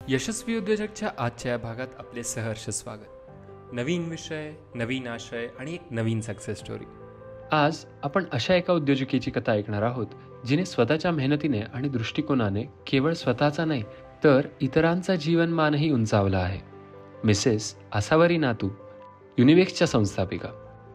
यशस्वी उद्योजकच्या आजच्या या भागात आपले सहर्ष स्वागत. नवीन विषय, नवीन आशय आणि एक नवीन सक्सेस स्टोरी. आज आपण अशा एका उद्योजकीची कथा ऐकणार आहोत जिने स्वतःच्या मेहनतीने आणि दृष्टिकोनाने केवळ स्वतःचा नाही तर इतरांचा जीवनमानही उंचावला आहे. मिसेस आसावरी नातू, युनिबेक्सच्या संस्थापिका.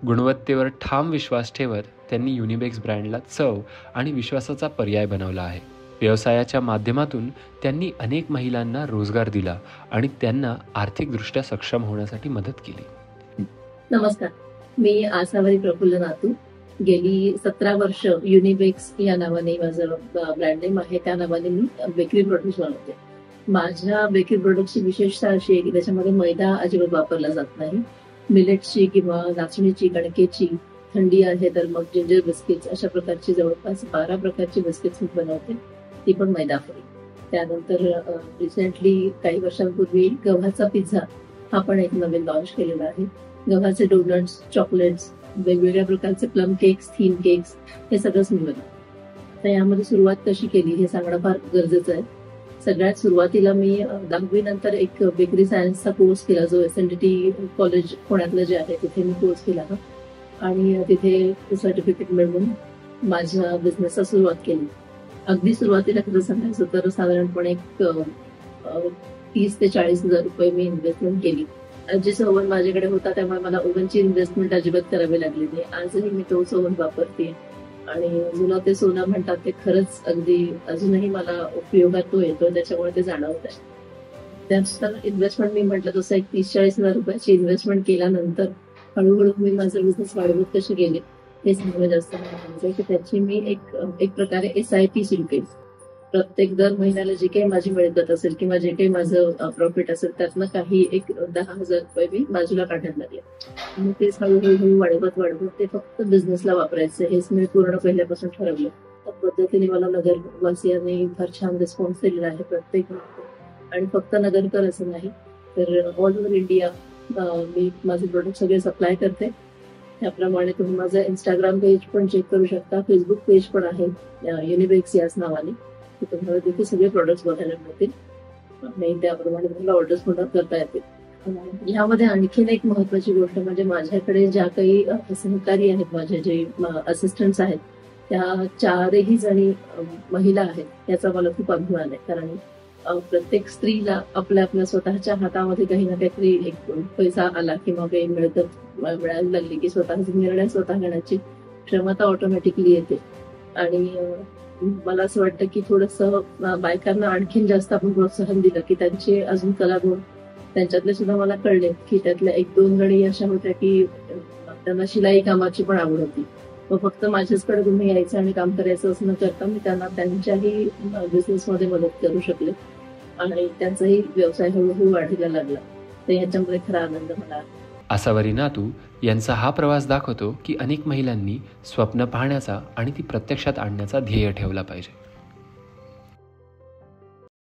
गुणवत्तेवर ठाम विश्वास ठेवत त्यांनी युनिबेक्स ब्रँडला चव आणि विश्वासाचा पर्याय बनवला आहे. व्यवसायाच्या माध्यमातून त्यांनी अनेक महिलांना रोजगार दिला आणि त्यांना आर्थिकदृष्ट्या सक्षम होण्यासाठी मदत केली. नमस्कार, मी आसावरी प्रफुल्ल नातू. गेली 17 वर्ष युनिबेक्स या नावाने माझं ब्रँड नेम आहे, त्या नावाने मी बेकरी प्रोडक्ट्स बनवते. माझ्या बेकरी प्रोडक्टची विशेषता अशी आहे की त्याच्यामध्ये मैदा अजिबात वापरला जात नाही. मिलेटची किंवा नाचणीची, कणकेची, थंडी आहे तर मग जिंजर बिस्किट्स, अशा प्रकारची जवळपास 12 प्रकारची बिस्किट्स मी बनवते, ती पण मैदा फ्री. त्यानंतर रिसेंटली काही वर्षांपूर्वी गव्हाचा पिझ्झा हा पण एक नवीन लॉन्च केलेला आहे. गव्हाचे डोनट्स, चॉकलेट्स, वेगवेगळ्या प्रकारचे प्लम केक्स, थीम केक्स, हे सगळंच मी बनवते. आता यामध्ये सुरुवात कशी केली हे सांगणं फार गरजेचं आहे. सगळ्यात सुरुवातीला मी 10वी नंतर एक बेकरी सायन्सचा कोर्स केला, जो SNDT कॉलेज पुण्यातलं जे आहे तिथे मी कोर्स केला आणि तिथे सर्टिफिकेट मिळवून माझ्या बिझनेसला सुरुवात केली. अगदी सुरुवातीला खरं सांगायचं तर साधारणपणे 30 ते 40 हजार रुपये मी इन्व्हेस्टमेंट केली. जिचा ओव्हन माझ्याकडे होता त्यामुळे मला ओव्हनची इन्व्हेस्टमेंट अजिबात करावी लागली नाही. आजही मी तोच ओव्हन वापरते आणि जुनं ते सोनं म्हणतात ते खरंच अगदी अजूनही मला उपयोगात तो येतो, त्याच्यामुळे ते जाणवत आहे. त्यानुसार इन्व्हेस्टमेंट मी म्हटलं तसं 30-40 हजार रुपयाची इन्व्हेस्टमेंट केल्यानंतर हळूहळू मी माझा बिझनेस वाढवत कशी गेले हे सांगणं जास्त महत्वाचं की त्याची मी एक प्रकारे SIP सुरू केली. प्रत्येक दर महिन्याला जे काही माझी मिळकत असेल किंवा जे काही माझं प्रॉफिट असेल त्यातनं काही 10,000 रुपये मी बाजूला काढायला लागले. मग तेच हळूहळू वाढवत ते फक्त बिझनेसला वापरायचं, हेच मी पूर्ण पहिल्यापासून ठरवलं. त्या पद्धतीने मला नगरवासियांनी फार छान रिस्पॉन्स दिलेला आहे प्रत्येक. आणि फक्त नगरकर असं नाही तर ऑल ओव्हर इंडिया मी माझे प्रोडक्ट सगळे सप्लाय करते. त्याप्रमाणे तुम्ही माझं इंस्टाग्राम पेज पण चेक करू शकता, फेसबुक पेज पण आहे युनिबेक्स याच नावाने. तुम्हाला तिथे सगळे प्रोडक्ट्स बघायला मिळतील आणि त्याप्रमाणे तुम्हाला ऑर्डर्स पण करता येतील. यामध्ये आणखीन एक महत्वाची गोष्ट म्हणजे माझ्याकडे ज्या काही सहकारी आहेत, माझे जे असिस्टंट्स आहेत, त्या 4ही जणी महिला आहेत. याचा मला खूप अभिमान आहे, कारण प्रत्येक स्त्रीला आपल्या स्वतःच्या हातामध्ये काही ना काहीतरी एक पैसा आला किंवा काही मिळकत मिळायला लागली की स्वतःचे निर्णय स्वतः घेण्याची क्षमता ऑटोमॅटिकली येते. आणि मला असं वाटतं की थोडंसं बायकांना आणखीन जास्त आपण प्रोत्साहन दिलं की त्यांचे अजून कलागुण त्यांच्यातले सुद्धा मला कळले की त्यातल्या 1-2 जणी अशा होत्या की त्यांना शिलाई कामाची पण आवड होती. मग फक्त माझ्याचकडे तुम्ही यायचं आणि काम करायचं असं न करता मी त्यांना त्यांच्याही बिझनेसमध्ये मदत करू शकले आणि त्यांचाही व्यवसाय हळूहळू वाढायला लागला. तर याच्यामध्ये खरा आनंद मला आहे. आसावरी नातू यांचा हा प्रवास दाखवतो की अनेक महिलांनी स्वप्न पाहण्याचा आणि ती प्रत्यक्षात आणण्याचा ध्येय ठेवला पाहिजे.